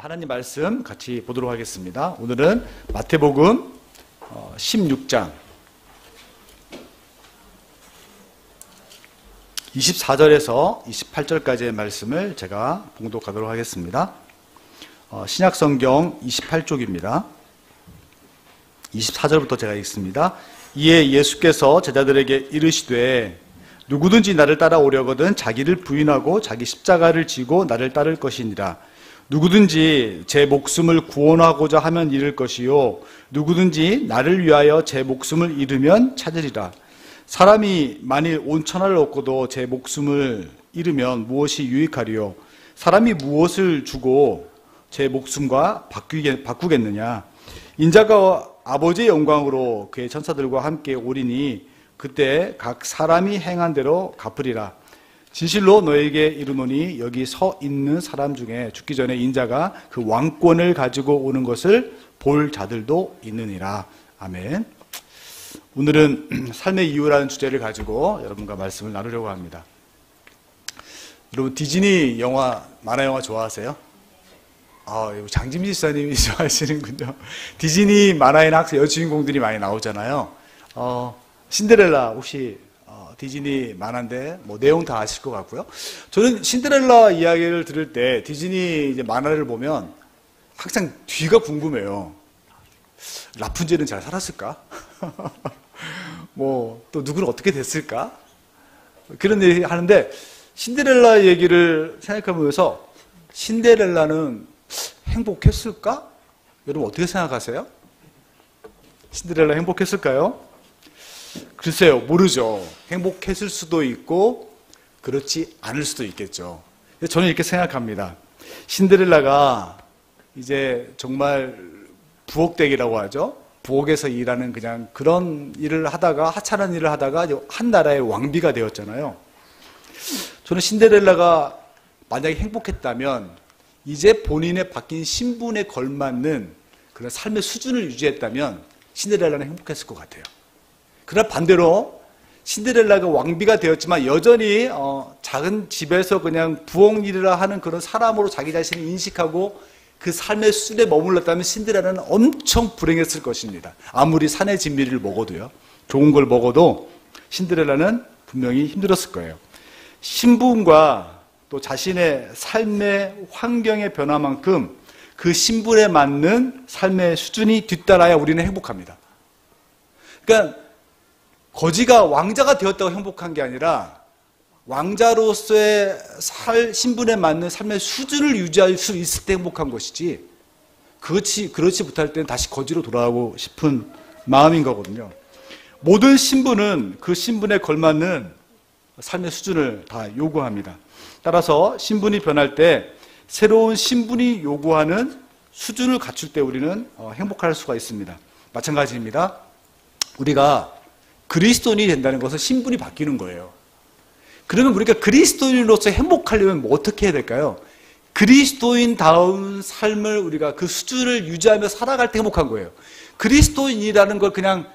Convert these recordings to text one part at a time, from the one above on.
하나님 말씀 같이 보도록 하겠습니다. 오늘은 마태복음 16장 24절에서 28절까지의 말씀을 제가 봉독하도록 하겠습니다. 신약성경 28쪽입니다. 24절부터 제가 읽습니다. 이에 예수께서 제자들에게 이르시되 누구든지 나를 따라오려거든 자기를 부인하고 자기 십자가를 지고 나를 따를 것이니라. 누구든지 제 목숨을 구원하고자 하면 잃을 것이요 누구든지 나를 위하여 제 목숨을 잃으면 찾으리라. 사람이 만일 온 천하를 얻고도 제 목숨을 잃으면 무엇이 유익하리요? 사람이 무엇을 주고 제 목숨과 바꾸겠느냐? 인자가 아버지의 영광으로 그의 천사들과 함께 오리니 그때 각 사람이 행한 대로 갚으리라. 진실로 너에게 이르노니 여기 서 있는 사람 중에 죽기 전에 인자가 그 왕권을 가지고 오는 것을 볼 자들도 있느니라. 아멘. 오늘은 삶의 이유라는 주제를 가지고 여러분과 말씀을 나누려고 합니다. 여러분 디즈니 영화, 만화 영화 좋아하세요? 장진미 지사님이 좋아하시는군요. 디즈니 만화에는 항상 여주인공들이 많이 나오잖아요. 신데렐라 혹시 디즈니 만화인데 내용 다 아실 것 같고요. 저는 신데렐라 이야기를 들을 때 디즈니 이제 만화를 보면 항상 뒤가 궁금해요. 라푼젤은 잘 살았을까? 또 누구는 어떻게 됐을까? 그런 얘기 하는데 신데렐라 얘기를 생각해보면서 신데렐라는 행복했을까? 여러분 어떻게 생각하세요? 신데렐라 행복했을까요? 글쎄요, 모르죠. 행복했을 수도 있고 그렇지 않을 수도 있겠죠. 저는 이렇게 생각합니다. 신데렐라가 이제 정말 부엌댁이라고 하죠. 부엌에서 일하는 그냥 그런 일을 하다가 하찮은 일을 하다가 한 나라의 왕비가 되었잖아요. 저는 신데렐라가 만약에 행복했다면 이제 본인의 바뀐 신분에 걸맞는 그런 삶의 수준을 유지했다면 신데렐라는 행복했을 것 같아요. 그러나 반대로 신데렐라가 왕비가 되었지만 여전히 작은 집에서 그냥 부엌 일을 하는 그런 사람으로 자기 자신을 인식하고 그 삶의 수준에 머물렀다면 신데렐라는 엄청 불행했을 것입니다. 아무리 산의 진미를 먹어도요. 좋은 걸 먹어도 신데렐라는 분명히 힘들었을 거예요. 신분과 또 자신의 삶의 환경의 변화만큼 그 신분에 맞는 삶의 수준이 뒤따라야 우리는 행복합니다. 그러니까 거지가 왕자가 되었다고 행복한 게 아니라 왕자로서의 신분에 맞는 삶의 수준을 유지할 수 있을 때 행복한 것이지 그렇지 못할 때는 다시 거지로 돌아가고 싶은 마음인 거거든요. 모든 신분은 그 신분에 걸맞는 삶의 수준을 다 요구합니다. 따라서 신분이 변할 때 새로운 신분이 요구하는 수준을 갖출 때 우리는 행복할 수가 있습니다. 마찬가지입니다. 우리가 그리스도인이 된다는 것은 신분이 바뀌는 거예요. 그러면 우리가 그리스도인으로서 행복하려면 어떻게 해야 될까요? 그리스도인다운 삶을 우리가 그 수준을 유지하며 살아갈 때 행복한 거예요. 그리스도인이라는 걸 그냥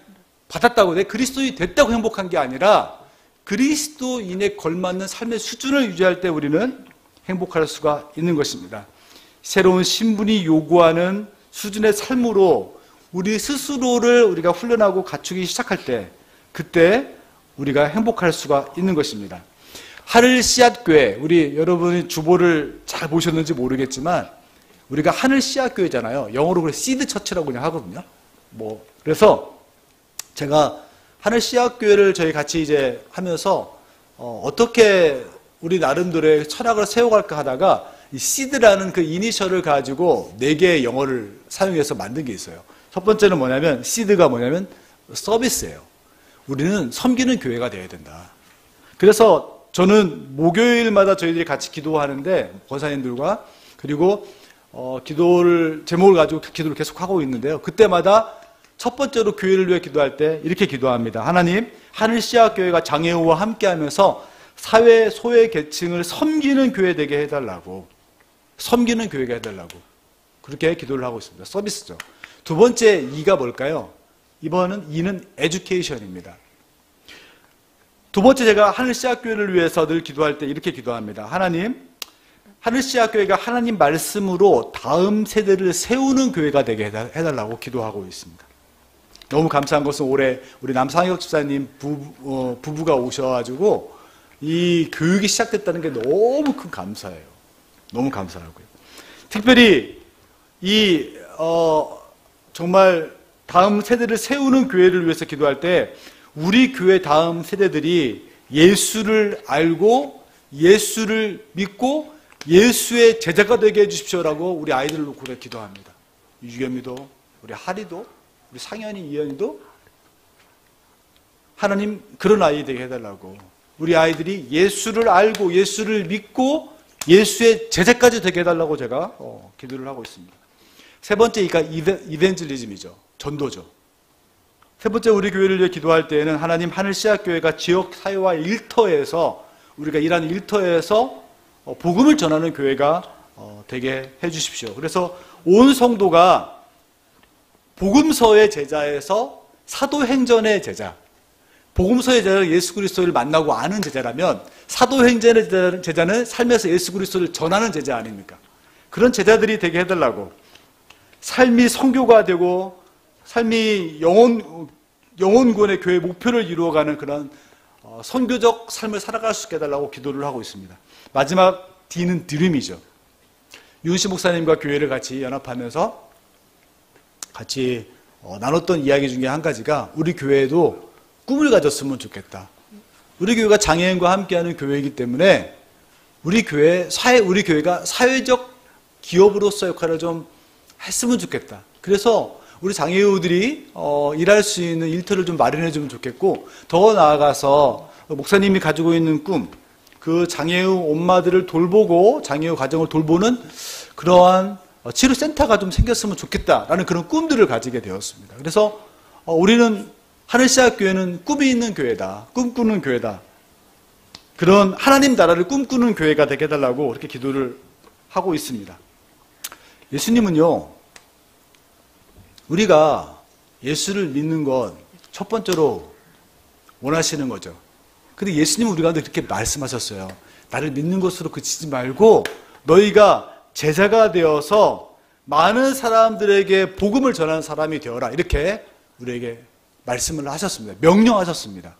받았다고 내 그리스도인이 됐다고 행복한 게 아니라 그리스도인에 걸맞는 삶의 수준을 유지할 때 우리는 행복할 수가 있는 것입니다. 새로운 신분이 요구하는 수준의 삶으로 우리 스스로를 우리가 훈련하고 갖추기 시작할 때 그때 우리가 행복할 수가 있는 것입니다. 하늘 씨앗교회, 우리 여러분이 주보를 잘 보셨는지 모르겠지만 우리가 하늘 씨앗교회잖아요. 영어로 그래 시드 처치라고 그냥 하거든요. 그래서 제가 하늘 씨앗교회를 저희 같이 이제 하면서 어떻게 우리 나름대로의 철학을 세워갈까 하다가 이 시드라는 그 이니셜을 가지고 4개의 영어를 사용해서 만든 게 있어요. 첫 번째는 뭐냐면 시드가 뭐냐면 서비스예요. 우리는 섬기는 교회가 되어야 된다. 그래서 저는 목요일마다 저희들이 같이 기도하는데 권사님들과 그리고 기도를 제목을 가지고 기도를 계속 하고 있는데요. 그때마다 첫 번째로 교회를 위해 기도할 때 이렇게 기도합니다. 하나님, 하늘 씨앗교회가 장애우와 함께하면서 사회 소외 계층을 섬기는 교회 되게 해달라고, 섬기는 교회가 해달라고 그렇게 기도를 하고 있습니다. 서비스죠. 두 번째 E가 뭘까요? 이번은 E는 에듀케이션입니다. 두 번째 제가 하늘 씨앗교회를 위해서 늘 기도할 때 이렇게 기도합니다. 하나님, 하늘씨앗교회가 하나님 말씀으로 다음 세대를 세우는 교회가 되게 해달라고 기도하고 있습니다. 너무 감사한 것은 올해 우리 남상혁 집사님 부부가 오셔가지고 이 교육이 시작됐다는 게 너무 큰 감사예요. 너무 감사하고요. 특별히 정말 다음 세대를 세우는 교회를 위해서 기도할 때 우리 교회 다음 세대들이 예수를 알고 예수를 믿고 예수의 제자가 되게 해주십시오라고 우리 아이들을 놓고 기도합니다. 유겸이도 우리 하리도 우리 상현이 이현이도 하나님 그런 아이 되게 해달라고 우리 아이들이 예수를 알고 예수를 믿고 예수의 제자까지 되게 해달라고 제가 기도를 하고 있습니다. 세 번째 이벤젤리즘이죠. 전도죠. 세 번째 우리 교회를 위해 기도할 때에는 하나님 하늘씨앗교회가 지역 사회와 일터에서 우리가 일하는 일터에서 복음을 전하는 교회가 되게 해주십시오. 그래서 온 성도가 복음서의 제자에서 사도행전의 제자, 복음서의 제자는 예수 그리스도를 만나고 아는 제자라면 사도행전의 제자는 삶에서 예수 그리스도를 전하는 제자 아닙니까? 그런 제자들이 되게 해달라고 삶이 선교가 되고 삶이 영혼구원의 교회의 목표를 이루어가는 그런 선교적 삶을 살아갈 수 있게 해달라고 기도를 하고 있습니다. 마지막 D는 드림이죠. 윤씨 목사님과 교회를 같이 연합하면서 같이 나눴던 이야기 중에 한 가지가 우리 교회에도 꿈을 가졌으면 좋겠다. 우리 교회가 장애인과 함께하는 교회이기 때문에 우리 교회가 사회적 기업으로서 역할을 좀 했으면 좋겠다. 그래서 우리 장애우들이 일할 수 있는 일터를 좀 마련해 주면 좋겠고 더 나아가서 목사님이 가지고 있는 꿈, 그 장애우 엄마들을 돌보고 장애우 가정을 돌보는 그러한 치료센터가 좀 생겼으면 좋겠다라는 그런 꿈들을 가지게 되었습니다. 그래서 우리는 하늘씨앗교회는 꿈이 있는 교회다. 꿈꾸는 교회다. 그런 하나님 나라를 꿈꾸는 교회가 되게 해달라고 그렇게 기도를 하고 있습니다. 예수님은요, 우리가 예수를 믿는 건 첫 번째로 원하시는 거죠. 근데 예수님은 우리 가운데 이렇게 말씀하셨어요. 나를 믿는 것으로 그치지 말고 너희가 제자가 되어서 많은 사람들에게 복음을 전하는 사람이 되어라. 이렇게 우리에게 말씀을 하셨습니다. 명령하셨습니다.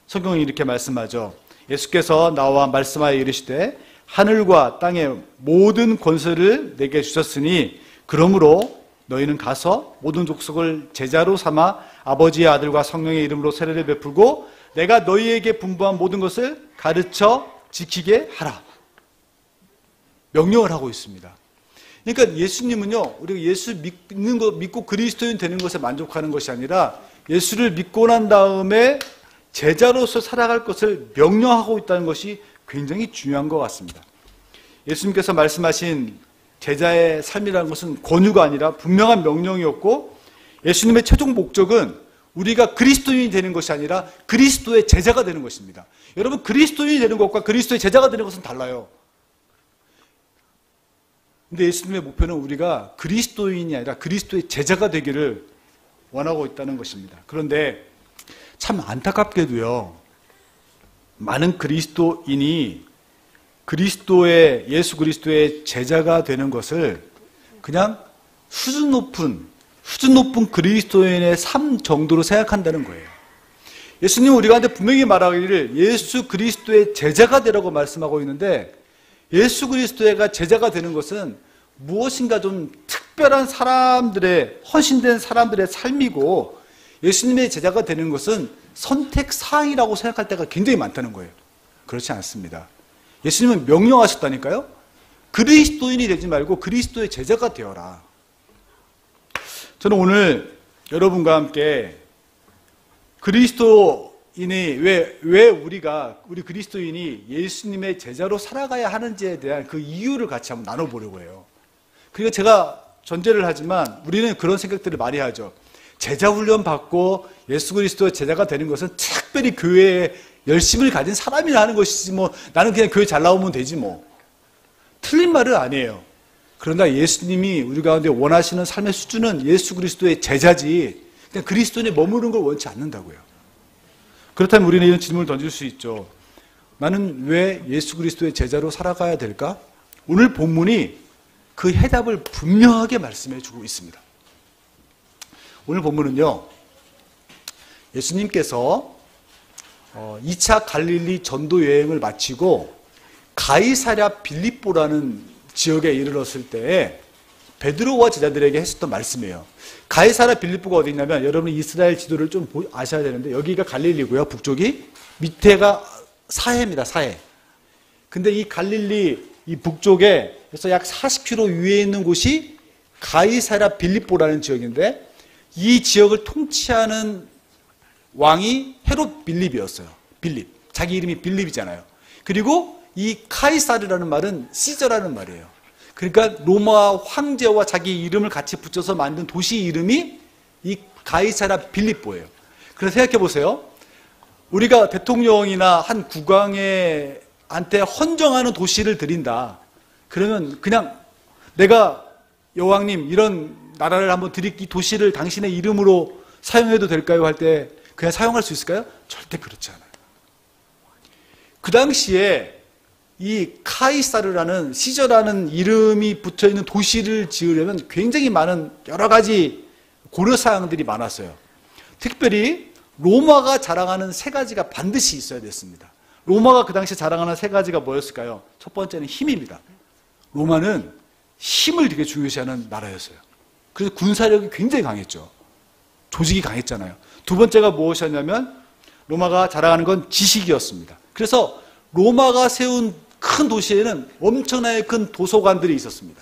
성경이 이렇게 말씀하죠. 예수께서 나와 말씀하여 이르시되 하늘과 땅의 모든 권세를 내게 주셨으니 그러므로 너희는 가서 모든 족속을 제자로 삼아 아버지의 아들과 성령의 이름으로 세례를 베풀고 내가 너희에게 분부한 모든 것을 가르쳐 지키게 하라. 명령을 하고 있습니다. 그러니까 예수님은요, 우리가 예수 믿고 그리스도인 되는 것에 만족하는 것이 아니라 예수를 믿고 난 다음에 제자로서 살아갈 것을 명령하고 있다는 것이 굉장히 중요한 것 같습니다. 예수님께서 말씀하신 제자의 삶이라는 것은 권유가 아니라 분명한 명령이었고 예수님의 최종 목적은 우리가 그리스도인이 되는 것이 아니라 그리스도의 제자가 되는 것입니다. 여러분, 그리스도인이 되는 것과 그리스도의 제자가 되는 것은 달라요. 근데 예수님의 목표는 우리가 그리스도인이 아니라 그리스도의 제자가 되기를 원하고 있다는 것입니다. 그런데 참 안타깝게도요, 많은 그리스도인이 예수 그리스도의 제자가 되는 것을 그냥 수준 높은 그리스도인의 삶 정도로 생각한다는 거예요. 예수님은 우리 가운데 분명히 말하기를 예수 그리스도의 제자가 되라고 말씀하고 있는데 예수 그리스도가 제자가 되는 것은 무엇인가 좀 특별한 사람들의, 헌신된 사람들의 삶이고 예수님의 제자가 되는 것은 선택사항이라고 생각할 때가 굉장히 많다는 거예요. 그렇지 않습니다. 예수님은 명령하셨다니까요. 그리스도인이 되지 말고 그리스도의 제자가 되어라. 저는 오늘 여러분과 함께 그리스도인이 왜 우리 그리스도인이 예수님의 제자로 살아가야 하는지에 대한 그 이유를 같이 한번 나눠보려고 해요. 그러니까 제가 전제를 하지만 우리는 그런 생각들을 많이 하죠. 제자 훈련 받고 예수 그리스도의 제자가 되는 것은 특별히 교회에 열심을 가진 사람이나 하는 것이지 뭐 나는 그냥 교회 잘 나오면 되지 뭐. 틀린 말은 아니에요. 그러나 예수님이 우리 가운데 원하시는 삶의 수준은 예수 그리스도의 제자지 그냥 그리스도인에 머무르는 걸 원치 않는다고요. 그렇다면 우리는 이런 질문을 던질 수 있죠. 나는 왜 예수 그리스도의 제자로 살아가야 될까? 오늘 본문이 그 해답을 분명하게 말씀해 주고 있습니다. 오늘 본문은요, 예수님께서 2차 갈릴리 전도 여행을 마치고 가이사랴 빌립보라는 지역에 이르렀을 때에 베드로와 제자들에게 했었던 말씀이에요. 가이사랴 빌립보가 어디 있냐면, 여러분 이스라엘 지도를 좀 아셔야 되는데, 여기가 갈릴리고요, 북쪽이. 밑에가 사해입니다, 사해. 근데 이 갈릴리 이 북쪽에서 약 40km 위에 있는 곳이 가이사랴 빌립보라는 지역인데, 이 지역을 통치하는 왕이 헤롯 빌립이었어요. 빌립. 자기 이름이 빌립이잖아요. 그리고 이 카이사르라는 말은 시저라는 말이에요. 그러니까 로마 황제와 자기 이름을 같이 붙여서 만든 도시 이름이 이 가이사랴 빌립보예요. 그래서 생각해 보세요. 우리가 대통령이나 한 국왕한테 헌정하는 도시를 드린다. 그러면 그냥 내가 여왕님 이런 나라를 한번 이 도시를 당신의 이름으로 사용해도 될까요? 할 때 그냥 사용할 수 있을까요? 절대 그렇지 않아요. 그 당시에 이 카이사르라는 시저라는 이름이 붙어있는 도시를 지으려면 굉장히 많은 여러 가지 고려사항들이 많았어요. 특별히 로마가 자랑하는 세 가지가 반드시 있어야 됐습니다. 로마가 그 당시에 자랑하는 세 가지가 뭐였을까요? 첫 번째는 힘입니다. 로마는 힘을 되게 중요시하는 나라였어요. 그래서 군사력이 굉장히 강했죠. 조직이 강했잖아요. 두 번째가 무엇이었냐면 로마가 자랑하는 건 지식이었습니다. 그래서 로마가 세운 큰 도시에는 엄청나게 큰 도서관들이 있었습니다.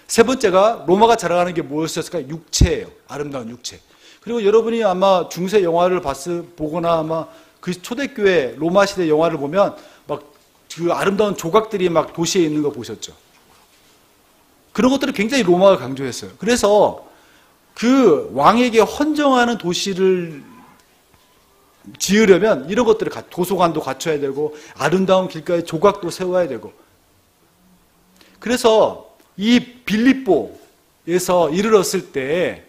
세 번째가 로마가 자랑하는 게 무엇이었을까요? 육체예요. 아름다운 육체. 그리고 여러분이 아마 중세 영화를 보거나 아마 그 초대교회 로마 시대 영화를 보면 막 그 아름다운 조각들이 막 도시에 있는 거 보셨죠? 그런 것들을 굉장히 로마가 강조했어요. 그래서 그 왕에게 헌정하는 도시를 지으려면 이런 것들을 도서관도 갖춰야 되고 아름다운 길가에 조각도 세워야 되고, 그래서 이 빌립보에서 이르렀을 때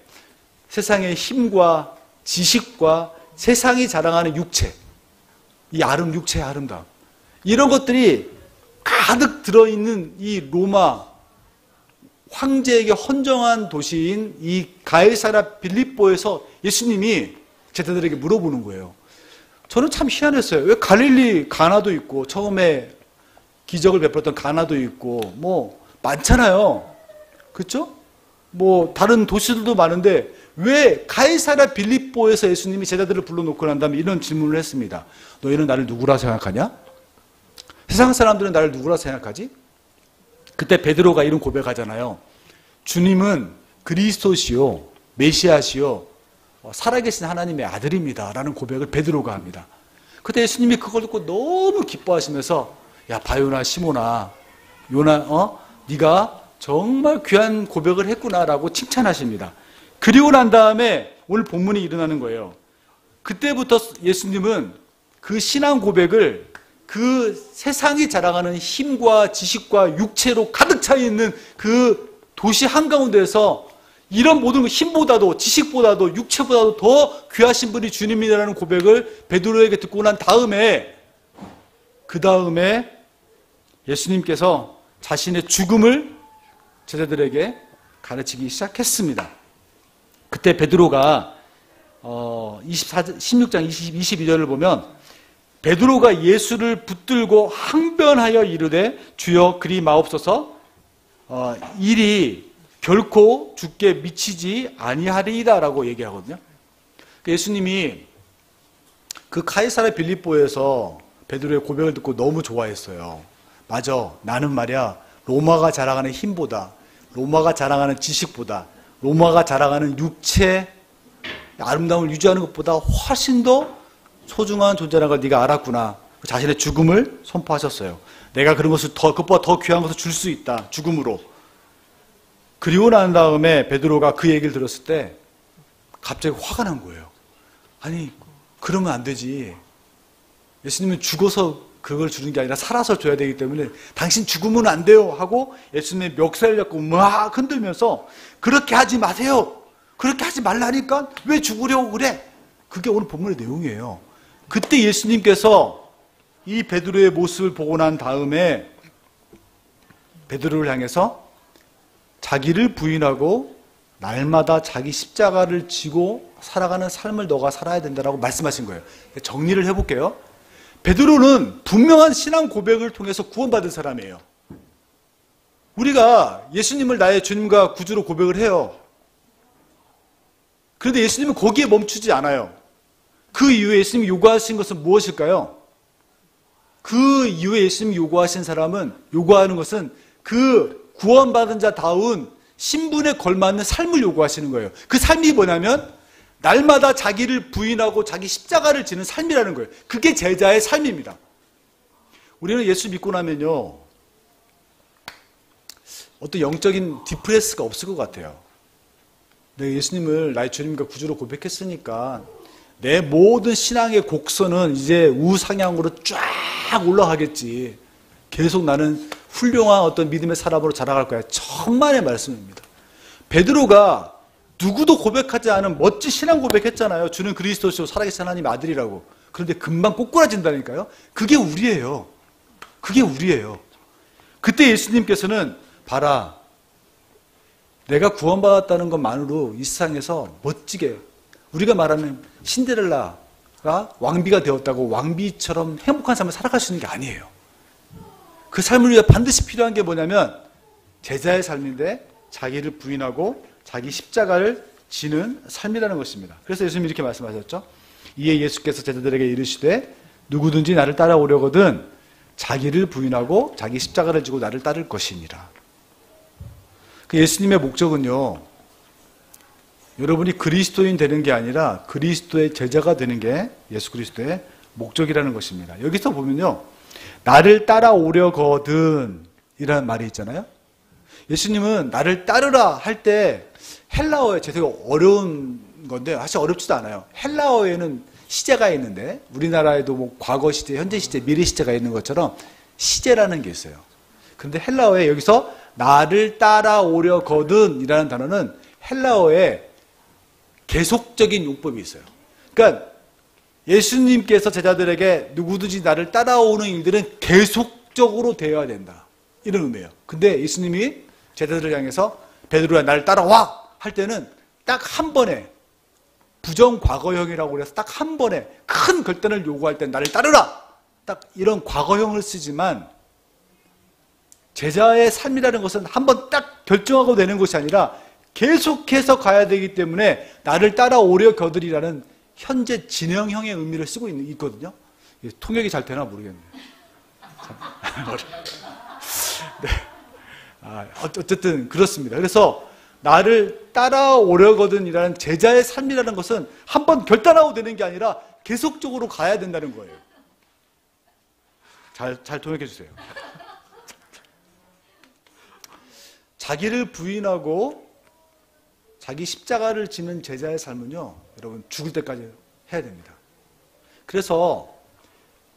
세상의 힘과 지식과 세상이 자랑하는 육체, 이 육체의 아름다움, 이런 것들이 가득 들어있는 이 로마 황제에게 헌정한 도시인 이 가이사랴 빌립보에서 예수님이 제자들에게 물어보는 거예요. 저는 참 희한했어요. 왜 갈릴리 가나도 있고 처음에 기적을 베풀었던 가나도 있고 뭐 많잖아요. 그렇죠? 뭐 다른 도시들도 많은데 왜 가이사랴 빌립보에서 예수님이 제자들을 불러놓고 난 다음에 이런 질문을 했습니다. 너희는 나를 누구라 생각하냐? 세상 사람들은 나를 누구라 생각하지? 그때 베드로가 이런 고백하잖아요. 주님은 그리스도시요 메시아시요 살아계신 하나님의 아들입니다 라는 고백을 베드로가 합니다. 그때 예수님이 그걸 듣고 너무 기뻐하시면서 야 바요나 시모나 요나 네가 정말 귀한 고백을 했구나 라고 칭찬하십니다. 그리고 난 다음에 오늘 본문이 일어나는 거예요. 그때부터 예수님은 그 신앙 고백을 그 세상이 자랑하는 힘과 지식과 육체로 가득 차 있는 그 도시 한가운데에서 이런 모든 힘보다도 지식보다도 육체보다도 더 귀하신 분이 주님이라는 고백을 베드로에게 듣고 난 다음에 그 다음에 예수님께서 자신의 죽음을 제자들에게 가르치기 시작했습니다. 그때 베드로가 16장 22절을 보면 베드로가 예수를 붙들고 항변하여 이르되 주여 그리 마옵소서 일이 결코 죽게 미치지 아니하리이다 라고 얘기하거든요. 예수님이 그 카이사랴 빌립보에서 베드로의 고백을 듣고 너무 좋아했어요. 맞아, 나는 말이야 로마가 자랑하는 힘보다 로마가 자랑하는 지식보다 로마가 자랑하는 육체 아름다움을 유지하는 것보다 훨씬 더 소중한 존재라는 걸 네가 알았구나. 자신의 죽음을 선포하셨어요. 내가 그런 것을 그것보다 더 귀한 것을 줄 수 있다. 죽음으로. 그리고 난 다음에 베드로가 그 얘기를 들었을 때 갑자기 화가 난 거예요. 아니 그러면 안 되지. 예수님은 죽어서 그걸 주는 게 아니라 살아서 줘야 되기 때문에 당신 죽으면 안 돼요 하고 예수님의 멱살을 잡고 막 흔들면서 그렇게 하지 마세요. 그렇게 하지 말라니까 왜 죽으려고 그래? 그게 오늘 본문의 내용이에요. 그때 예수님께서 이 베드로의 모습을 보고 난 다음에 베드로를 향해서 자기를 부인하고 날마다 자기 십자가를 지고 살아가는 삶을 너가 살아야 된다고 말씀하신 거예요. 정리를 해볼게요. 베드로는 분명한 신앙 고백을 통해서 구원받은 사람이에요. 우리가 예수님을 나의 주님과 구주로 고백을 해요. 그런데 예수님은 거기에 멈추지 않아요. 그 이후에 예수님이 요구하신 것은 무엇일까요? 그 이후에 예수님이 요구하는 것은 그 구원받은 자다운 신분에 걸맞는 삶을 요구하시는 거예요. 그 삶이 뭐냐면 날마다 자기를 부인하고 자기 십자가를 지는 삶이라는 거예요. 그게 제자의 삶입니다. 우리는 예수 믿고 나면요, 어떤 영적인 디프레스가 없을 것 같아요. 내가 예수님을 나의 주님과 구주로 고백했으니까 내 모든 신앙의 곡선은 이제 우상향으로 쫙 올라가겠지. 계속 나는 훌륭한 어떤 믿음의 사람으로 자라갈 거야. 천만의 말씀입니다. 베드로가 누구도 고백하지 않은 멋진 신앙 고백했잖아요. 주는 그리스도시요 살아계신 하나님의 아들이라고. 그런데 금방 꼬꾸라진다니까요. 그게 우리예요. 그게 우리예요. 그때 예수님께서는 봐라, 내가 구원받았다는 것만으로 이 세상에서 멋지게 우리가 말하는 신데렐라가 왕비가 되었다고 왕비처럼 행복한 삶을 살아갈 수 있는 게 아니에요. 그 삶을 위해 반드시 필요한 게 뭐냐면 제자의 삶인데 자기를 부인하고 자기 십자가를 지는 삶이라는 것입니다. 그래서 예수님이 이렇게 말씀하셨죠. 이에 예수께서 제자들에게 이르시되 누구든지 나를 따라오려거든 자기를 부인하고 자기 십자가를 지고 나를 따를 것이니라. 그 예수님의 목적은요, 여러분이 그리스도인 되는 게 아니라 그리스도의 제자가 되는 게 예수 그리스도의 목적이라는 것입니다. 여기서 보면요, 나를 따라오려거든 이라는 말이 있잖아요. 예수님은 나를 따르라 할 때 헬라어에 되게 어려운 건데 사실 어렵지도 않아요. 헬라어에는 시제가 있는데 우리나라에도 뭐 과거 시제, 현재 시제, 미래 시제가 있는 것처럼 시제라는 게 있어요. 그런데 헬라어에 여기서 나를 따라오려거든 이라는 단어는 헬라어에 계속적인 용법이 있어요. 그러니까 예수님께서 제자들에게 누구든지 나를 따라오는 일들은 계속적으로 되어야 된다. 이런 의미예요. 근데 예수님이 제자들을 향해서 베드로야 나를 따라와 할 때는 딱 한 번에 부정과거형이라고 그래서 딱 한 번에 큰 결단을 요구할 때 나를 따르라 딱 이런 과거형을 쓰지만 제자의 삶이라는 것은 한 번 딱 결정하고 되는 것이 아니라 계속해서 가야 되기 때문에 나를 따라오려 거들이라는 현재 진행형의 의미를 쓰고 있거든요. 통역이 잘 되나 모르겠네요. 네. 어쨌든 그렇습니다. 그래서 나를 따라오려거든이라는 제자의 삶이라는 것은 한 번 결단하고 되는 게 아니라 계속적으로 가야 된다는 거예요. 잘 통역해 주세요. 자기를 부인하고 자기 십자가를 지는 제자의 삶은요, 여러분 죽을 때까지 해야 됩니다. 그래서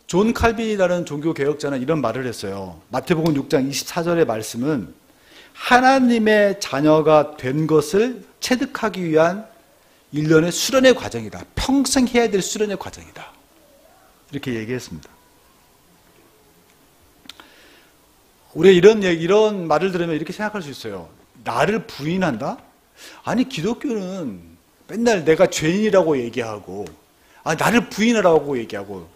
존 칼빈이라는 종교개혁자는 이런 말을 했어요. 마태복음 6장 24절의 말씀은 하나님의 자녀가 된 것을 체득하기 위한 일련의 수련의 과정이다. 평생 해야 될 수련의 과정이다. 이렇게 얘기했습니다. 우리 이런 말을 들으면 이렇게 생각할 수 있어요. 나를 부인한다? 아니 기독교는 맨날 내가 죄인이라고 얘기하고 나를 부인하라고 얘기하고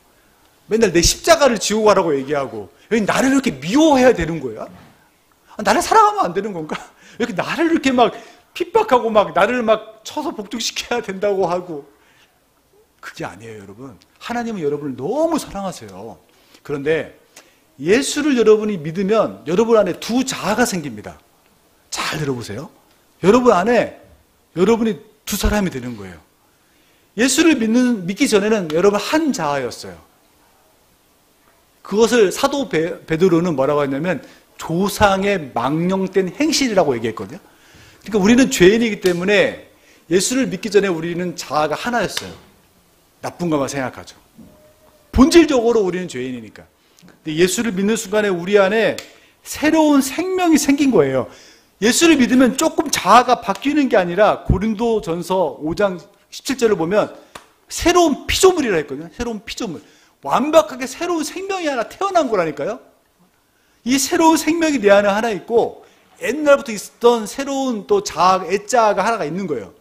맨날 내 십자가를 지고 가라고 얘기하고 왜 나를 이렇게 미워해야 되는 거야? 나를 사랑하면 안 되는 건가? 왜 이렇게 나를 이렇게 막 핍박하고 막 나를 막 쳐서 복종시켜야 된다고 하고 그게 아니에요, 여러분. 하나님은 여러분을 너무 사랑하세요. 그런데 예수를 여러분이 믿으면 여러분 안에 두 자아가 생깁니다. 잘 들어보세요. 여러분 안에 여러분이 두 사람이 되는 거예요. 예수를 믿기 전에는 여러분 한 자아였어요. 그것을 사도 베드로는 뭐라고 했냐면 조상의 망령된 행실이라고 얘기했거든요. 그러니까 우리는 죄인이기 때문에 예수를 믿기 전에 우리는 자아가 하나였어요. 나쁜 것만 생각하죠. 본질적으로 우리는 죄인이니까. 근데 예수를 믿는 순간에 우리 안에 새로운 생명이 생긴 거예요. 예수를 믿으면 조금 자아가 바뀌는 게 아니라 고린도전서 5장 17절을 보면 새로운 피조물이라 했거든요. 새로운 피조물. 완벽하게 새로운 생명이 하나 태어난 거라니까요. 이 새로운 생명이 내 안에 하나 있고 옛날부터 있었던 새로운 또 자아, 애자가 하나가 있는 거예요.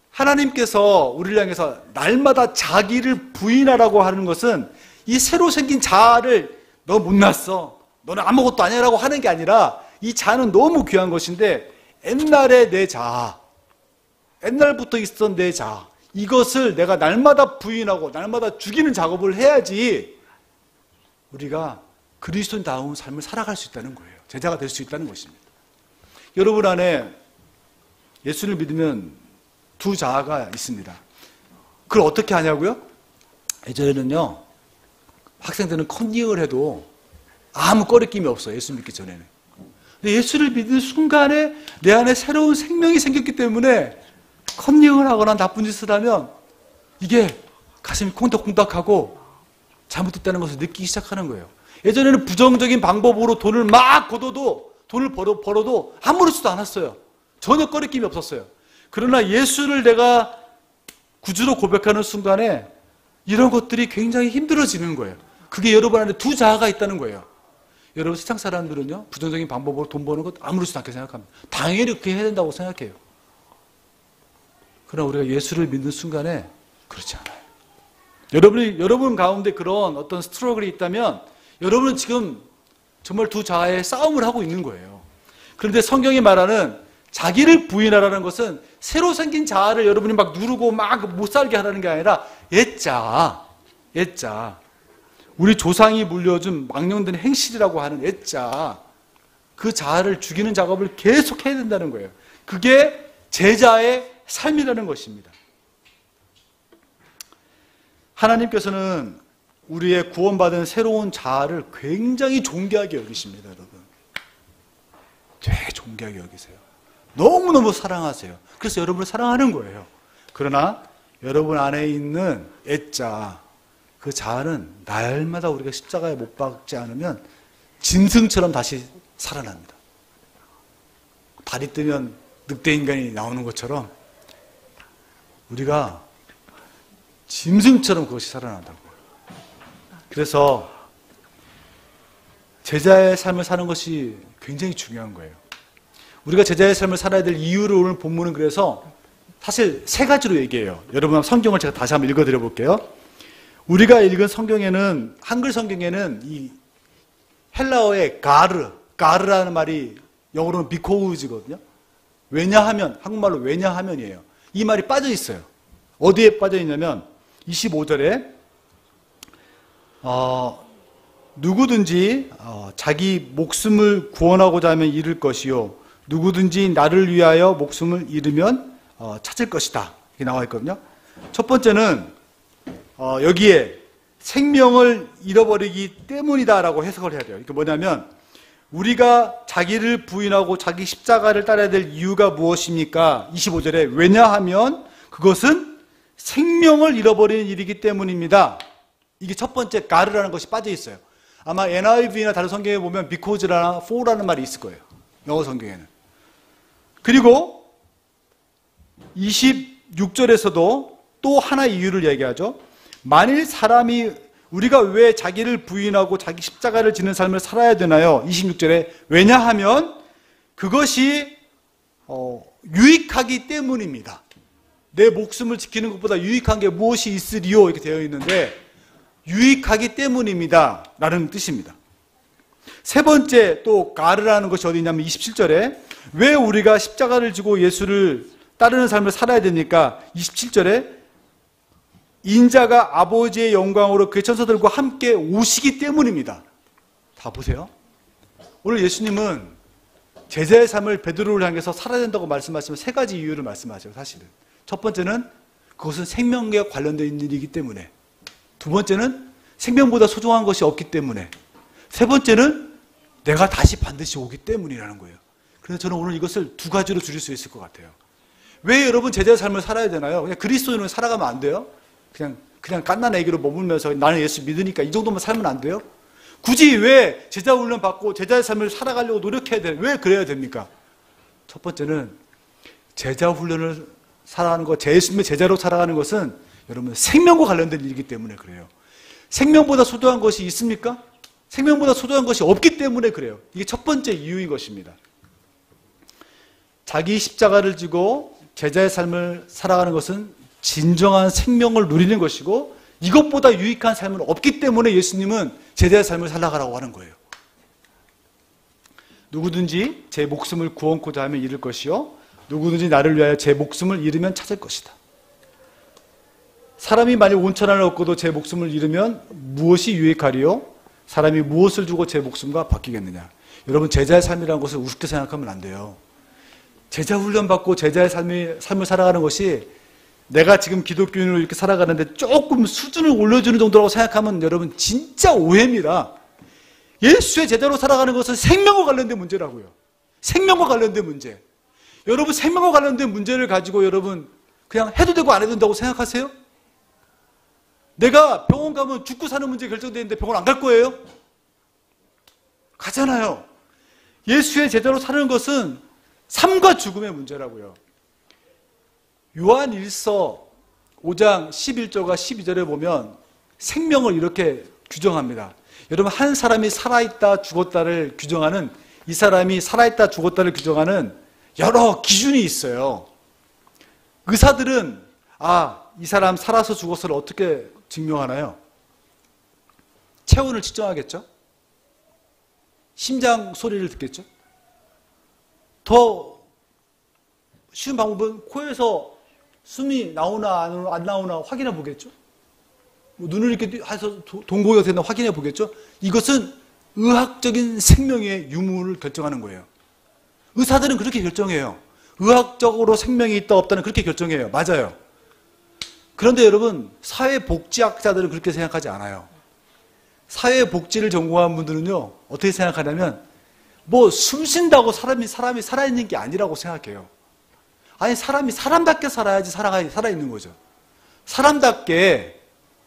하나님께서 우리를 향해서 날마다 자기를 부인하라고 하는 것은 이 새로 생긴 자아를 너 못났어, 너는 아무것도 아니야 라고 하는 게 아니라 이 자아는 너무 귀한 것인데 옛날의 내 자아, 옛날부터 있었던 내 자아, 이것을 내가 날마다 부인하고 날마다 죽이는 작업을 해야지 우리가 그리스도인다운 삶을 살아갈 수 있다는 거예요. 제자가 될 수 있다는 것입니다. 여러분 안에 예수를 믿으면 두 자아가 있습니다. 그걸 어떻게 하냐고요? 예전에는요, 학생들은 컨닝을 해도 아무 꺼리낌이 없어요. 예수 믿기 전에는. 근데 예수를 믿는 순간에 내 안에 새로운 생명이 생겼기 때문에 컨닝을 하거나 나쁜 짓을 하면 이게 가슴이 콩닥콩닥하고 잘못됐다는 것을 느끼기 시작하는 거예요. 예전에는 부정적인 방법으로 돈을 막 걷어도, 돈을 벌어도 아무렇지도 않았어요. 전혀 꺼리낌이 없었어요. 그러나 예수를 내가 구주로 고백하는 순간에 이런 것들이 굉장히 힘들어지는 거예요. 그게 여러분 안에 두 자아가 있다는 거예요. 여러분 세상 사람들은요, 부정적인 방법으로 돈 버는 것 아무렇지도 않게 생각합니다. 당연히 그렇게 해야 된다고 생각해요. 그러나 우리가 예수를 믿는 순간에 그렇지 않아요. 여러분 가운데 그런 어떤 스트러글이 있다면 여러분은 지금 정말 두 자아의 싸움을 하고 있는 거예요. 그런데 성경이 말하는 자기를 부인하라는 것은 새로 생긴 자아를 여러분이 막 누르고 막 못 살게 하라는 게 아니라 옛자, 우리 조상이 물려준 망령된 행실이라고 하는 옛자, 그 자아를 죽이는 작업을 계속 해야 된다는 거예요. 그게 제자의 삶이라는 것입니다. 하나님께서는 우리의 구원받은 새로운 자아를 굉장히 존귀하게 여기십니다, 여러분. 되게 존귀하게 여기세요. 너무너무 사랑하세요. 그래서 여러분을 사랑하는 거예요. 그러나 여러분 안에 있는 애자, 그 자아는 날마다 우리가 십자가에 못 박지 않으면 짐승처럼 다시 살아납니다. 달이 뜨면 늑대 인간이 나오는 것처럼 우리가 짐승처럼 그것이 살아난다고. 그래서 제자의 삶을 사는 것이 굉장히 중요한 거예요. 우리가 제자의 삶을 살아야 될 이유를 오늘 본문은 그래서 사실 세 가지로 얘기해요. 여러분 성경을 제가 다시 한번 읽어드려 볼게요. 우리가 읽은 성경에는, 한글 성경에는 이 헬라어의 가르라는 말이 영어로는 비코우즈거든요. 왜냐하면, 한국말로 왜냐하면이에요. 이 말이 빠져 있어요. 어디에 빠져 있냐면 25절에 누구든지 자기 목숨을 구원하고자 하면 잃을 것이요, 누구든지 나를 위하여 목숨을 잃으면 찾을 것이다, 이렇게 나와 있거든요. 첫 번째는 여기에 생명을 잃어버리기 때문이다 라고 해석을 해야 돼요. 이게 뭐냐면 우리가 자기를 부인하고 자기 십자가를 따라야 될 이유가 무엇입니까? 25절에 왜냐하면 그것은 생명을 잃어버리는 일이기 때문입니다. 이게 첫 번째 가르라는 것이 빠져 있어요. 아마 NIV나 다른 성경에 보면 because나 for라는 말이 있을 거예요. 영어 성경에는. 그리고 26절에서도 또 하나의 이유를 얘기하죠. 만일 사람이, 우리가 왜 자기를 부인하고 자기 십자가를 지는 삶을 살아야 되나요? 26절에 왜냐하면 그것이 유익하기 때문입니다. 내 목숨을 지키는 것보다 유익한 게 무엇이 있으리요? 이렇게 되어 있는데 유익하기 때문입니다 라는 뜻입니다. 세 번째 또 가르라는 것이 어디 있냐면 27절에 왜 우리가 십자가를 지고 예수를 따르는 삶을 살아야 됩니까? 27절에 인자가 아버지의 영광으로 그의 천사들과 함께 오시기 때문입니다. 다 보세요. 오늘 예수님은 제자의 삶을 베드로를 향해서 살아야 된다고 말씀하시면 세 가지 이유를 말씀하세요. 사실은 첫 번째는 그것은 생명과 관련된 일이기 때문에, 두 번째는 생명보다 소중한 것이 없기 때문에, 세 번째는 내가 다시 반드시 오기 때문이라는 거예요. 그래서 저는 오늘 이것을 두 가지로 줄일 수 있을 것 같아요. 왜 여러분 제자의 삶을 살아야 되나요? 그냥 그리스도인으로 살아가면 안 돼요? 그냥 갓난 애기로 머물면서 나는 예수 믿으니까 이 정도만 살면 안 돼요? 굳이 왜 제자 훈련 받고 제자의 삶을 살아가려고 노력해야 돼요? 왜 그래야 됩니까? 첫 번째는 제자 훈련을 살아가는 것, 예수님의 제자로 살아가는 것은 여러분 생명과 관련된 일이기 때문에 그래요. 생명보다 소중한 것이 있습니까? 생명보다 소중한 것이 없기 때문에 그래요. 이게 첫 번째 이유인 것입니다. 자기 십자가를 지고 제자의 삶을 살아가는 것은 진정한 생명을 누리는 것이고 이것보다 유익한 삶은 없기 때문에 예수님은 제자의 삶을 살아가라고 하는 거예요. 누구든지 제 목숨을 구원코자 하면 잃을 것이요 누구든지 나를 위하여 제 목숨을 잃으면 찾을 것이다. 사람이 만약 온천을 얻고도 제 목숨을 잃으면 무엇이 유익하리요? 사람이 무엇을 주고 제 목숨과 바뀌겠느냐? 여러분, 제자의 삶이라는 것을 우습게 생각하면 안 돼요. 제자 훈련 받고 제자의 삶을 살아가는 것이 내가 지금 기독교인으로 이렇게 살아가는데 조금 수준을 올려주는 정도라고 생각하면 여러분 진짜 오해입니다. 예수의 제자로 살아가는 것은 생명과 관련된 문제라고요. 생명과 관련된 문제. 여러분, 생명과 관련된 문제를 가지고 여러분 그냥 해도 되고 안 해도 된다고 생각하세요? 내가 병원 가면 죽고 사는 문제 결정되는데 병원 안 갈 거예요? 가잖아요. 예수의 제자로 사는 것은 삶과 죽음의 문제라고요. 요한 1서 5장 11절과 12절에 보면 생명을 이렇게 규정합니다. 여러분, 한 사람이 살아있다 죽었다를 규정하는, 이 사람이 살아있다 죽었다를 규정하는 여러 기준이 있어요. 의사들은 이 사람 살아서 죽었어를 어떻게 증명하나요? 체온을 측정하겠죠? 심장 소리를 듣겠죠? 더 쉬운 방법은 코에서 숨이 나오나 안 나오나 확인해 보겠죠? 눈을 이렇게 해서 동공이 어떻게 되나 확인해 보겠죠? 이것은 의학적인 생명의 유무를 결정하는 거예요. 의사들은 그렇게 결정해요. 의학적으로 생명이 있다 없다는 그렇게 결정해요. 맞아요. 그런데 여러분, 사회복지학자들은 그렇게 생각하지 않아요. 사회복지를 전공한 분들은요, 어떻게 생각하냐면 숨 쉰다고 사람이 살아있는 게 아니라고 생각해요. 아니, 사람이 사람답게 살아야지 살아있는 거죠. 사람답게,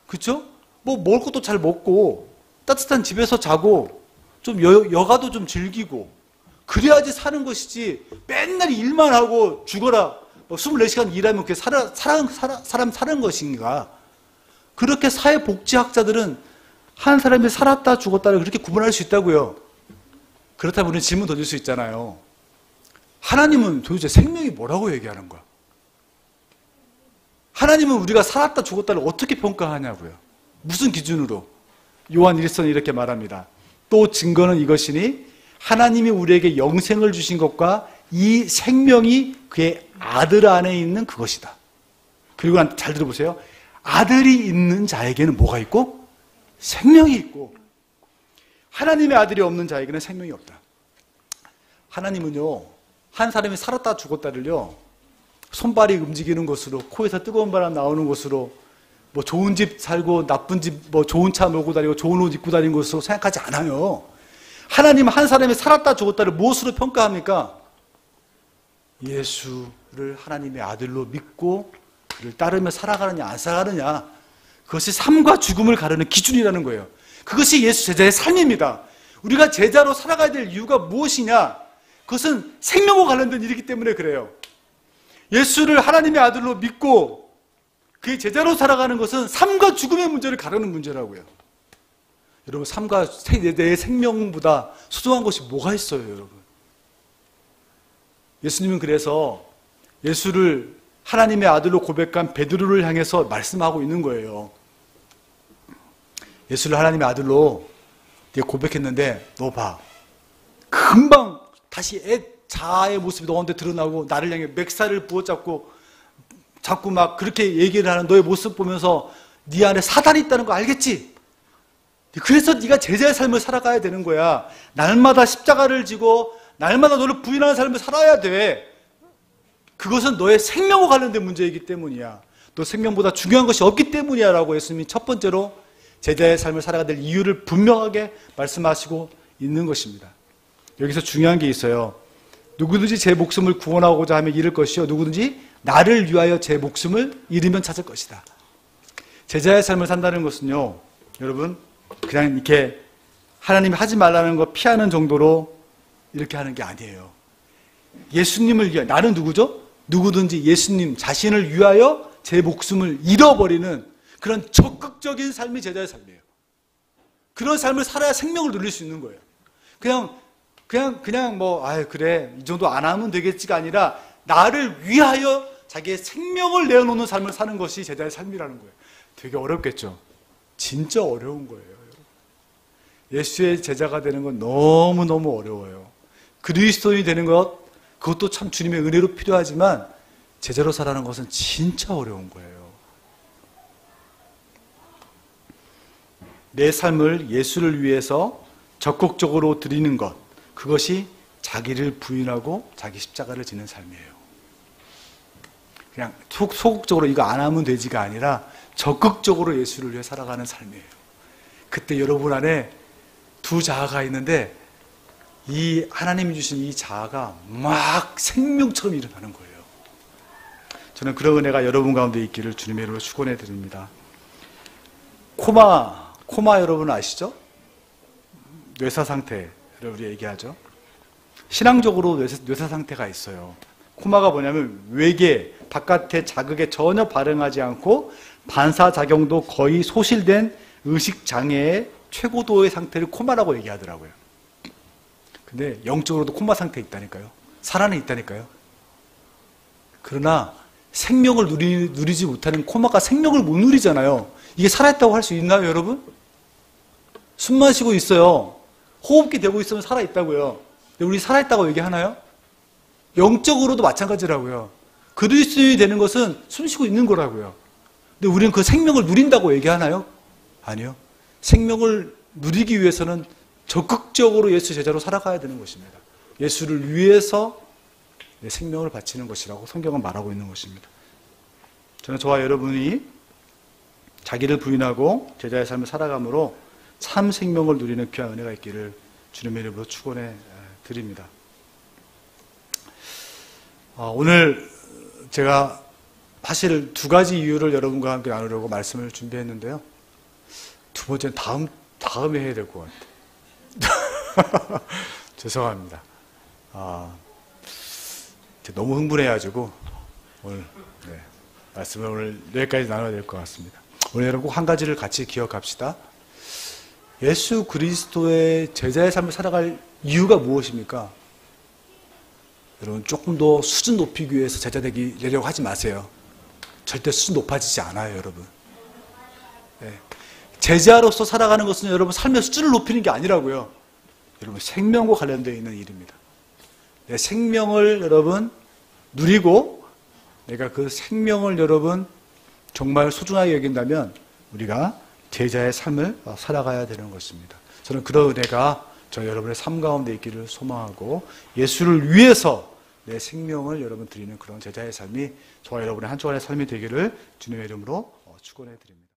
그쵸? 먹을 것도 잘 먹고 따뜻한 집에서 자고 좀 여가도 좀 즐기고 그래야지 사는 것이지 맨날 일만 하고 죽어라 24시간 일하면 그게 사람 사는 것인가? 그렇게 사회복지학자들은 한 사람이 살았다 죽었다를 그렇게 구분할 수 있다고요. 그렇다면 우리는 질문 던질 수 있잖아요. 하나님은 도대체 생명이 뭐라고 얘기하는 거야? 하나님은 우리가 살았다 죽었다를 어떻게 평가하냐고요? 무슨 기준으로? 요한 1서는 이렇게 말합니다. 또 증거는 이것이니 하나님이 우리에게 영생을 주신 것과 이 생명이 그의 아들 안에 있는 그것이다. 그리고 잘 들어보세요. 아들이 있는 자에게는 뭐가 있고? 생명이 있고, 하나님의 아들이 없는 자에게는 생명이 없다. 하나님은요, 한 사람이 살았다 죽었다를요, 손발이 움직이는 것으로, 코에서 뜨거운 바람 나오는 것으로, 좋은 집 살고 나쁜 집, 좋은 차 몰고 다니고 좋은 옷 입고 다니는 것으로 생각하지 않아요. 하나님은 한 사람이 살았다 죽었다를 무엇으로 평가합니까? 예수를 하나님의 아들로 믿고 그를 따르며 살아가느냐 안 살아가느냐, 그것이 삶과 죽음을 가르는 기준이라는 거예요. 그것이 예수 제자의 삶입니다. 우리가 제자로 살아가야 될 이유가 무엇이냐? 그것은 생명과 관련된 일이기 때문에 그래요. 예수를 하나님의 아들로 믿고 그의 제자로 살아가는 것은 삶과 죽음의 문제를 가르는 문제라고요. 여러분, 삶과 내 생명보다 소중한 것이 뭐가 있어요, 여러분? 예수님은 그래서 예수를 하나님의 아들로 고백한 베드로를 향해서 말씀하고 있는 거예요. 예수를 하나님의 아들로 고백했는데 너 봐, 금방 다시 자아의 모습이 너한테 드러나고 나를 향해 맥살을 부어잡고 자꾸 막 그렇게 얘기를 하는 너의 모습 보면서 네 안에 사단이 있다는 거 알겠지? 그래서 네가 제자의 삶을 살아가야 되는 거야. 날마다 십자가를 지고 날마다 너를 부인하는 삶을 살아야 돼. 그것은 너의 생명과 관련된 문제이기 때문이야. 너 생명보다 중요한 것이 없기 때문이야 라고 예수님이 첫 번째로 제자의 삶을 살아가야 될 이유를 분명하게 말씀하시고 있는 것입니다. 여기서 중요한 게 있어요. 누구든지 제 목숨을 구원하고자 하면 잃을 것이요 누구든지 나를 위하여 제 목숨을 잃으면 찾을 것이다. 제자의 삶을 산다는 것은요, 여러분, 그냥 이렇게 하나님이 하지 말라는 거 피하는 정도로 이렇게 하는 게 아니에요. 예수님을 위하여, 나는 누구죠? 누구든지 예수님 자신을 위하여 제 목숨을 잃어버리는 그런 적극적인 삶이 제자의 삶이에요. 그런 삶을 살아야 생명을 누릴 수 있는 거예요. 그냥 뭐, 그래. 이 정도 안 하면 되겠지가 아니라 나를 위하여 자기의 생명을 내어놓는 삶을 사는 것이 제자의 삶이라는 거예요. 되게 어렵겠죠? 진짜 어려운 거예요. 예수의 제자가 되는 건 너무너무 어려워요. 그리스도인이 되는 것, 그것도 참 주님의 은혜로 필요하지만 제자로 살아가는 것은 진짜 어려운 거예요. 내 삶을 예수를 위해서 적극적으로 드리는 것, 그것이 자기를 부인하고 자기 십자가를 지는 삶이에요. 그냥 소극적으로 이거 안 하면 되지가 아니라 적극적으로 예수를 위해 살아가는 삶이에요. 그때 여러분 안에 두 자아가 있는데 이 하나님이 주신 이 자아가 막 생명처럼 일어나는 거예요. 저는 그런 은혜가 여러분 가운데 있기를 주님의 이름으로 축원해 드립니다. 코마 여러분 아시죠? 뇌사 상태를 우리 얘기하죠. 신앙적으로 뇌사 상태가 있어요. 코마가 뭐냐면 외계, 바깥의 자극에 전혀 반응하지 않고 반사작용도 거의 소실된 의식장애의 최고도의 상태를 코마라고 얘기하더라고요. 근데 영적으로도 코마 상태에 있다니까요. 살아는 있다니까요. 그러나 생명을 누리지 못하는 코마가 생명을 못 누리잖아요. 이게 살아있다고 할 수 있나요, 여러분? 숨 마시고 있어요. 호흡기 되고 있으면 살아있다고요. 근데 우리 살아있다고 얘기하나요? 영적으로도 마찬가지라고요. 그리스도인이 되는 것은 숨 쉬고 있는 거라고요. 근데 우리는 그 생명을 누린다고 얘기하나요? 아니요. 생명을 누리기 위해서는 적극적으로 예수 제자로 살아가야 되는 것입니다. 예수를 위해서 내 생명을 바치는 것이라고 성경은 말하고 있는 것입니다. 저는 저와 여러분이 자기를 부인하고 제자의 삶을 살아감으로 참 생명을 누리는 귀한 은혜가 있기를 주님의 이름으로 축원해 드립니다. 오늘 제가 사실 두 가지 이유를 여러분과 함께 나누려고 말씀을 준비했는데요. 두 번째는 다음에 해야 될 것 같아요. 죄송합니다. 너무 흥분해가지고 오늘 말씀을 오늘 여기까지 나눠야 될 것 같습니다. 오늘 여러분 꼭 한 가지를 같이 기억합시다. 예수 그리스도의 제자의 삶을 살아갈 이유가 무엇입니까? 여러분 조금 더 수준 높이기 위해서 제자 되려고 하지 마세요. 절대 수준 높아지지 않아요, 여러분. 제자로서 살아가는 것은 여러분 삶의 수준을 높이는 게 아니라고요. 여러분 생명과 관련되어 있는 일입니다. 내 생명을 여러분 누리고 내가 그 생명을 여러분 정말 소중하게 여긴다면 우리가 제자의 삶을 살아가야 되는 것입니다. 저는 그런 은혜가 저 여러분의 삶 가운데 있기를 소망하고 예수를 위해서 내 생명을 여러분 드리는 그런 제자의 삶이 저와 여러분의 한 주간의 삶이 되기를 주님의 이름으로 축원해 드립니다.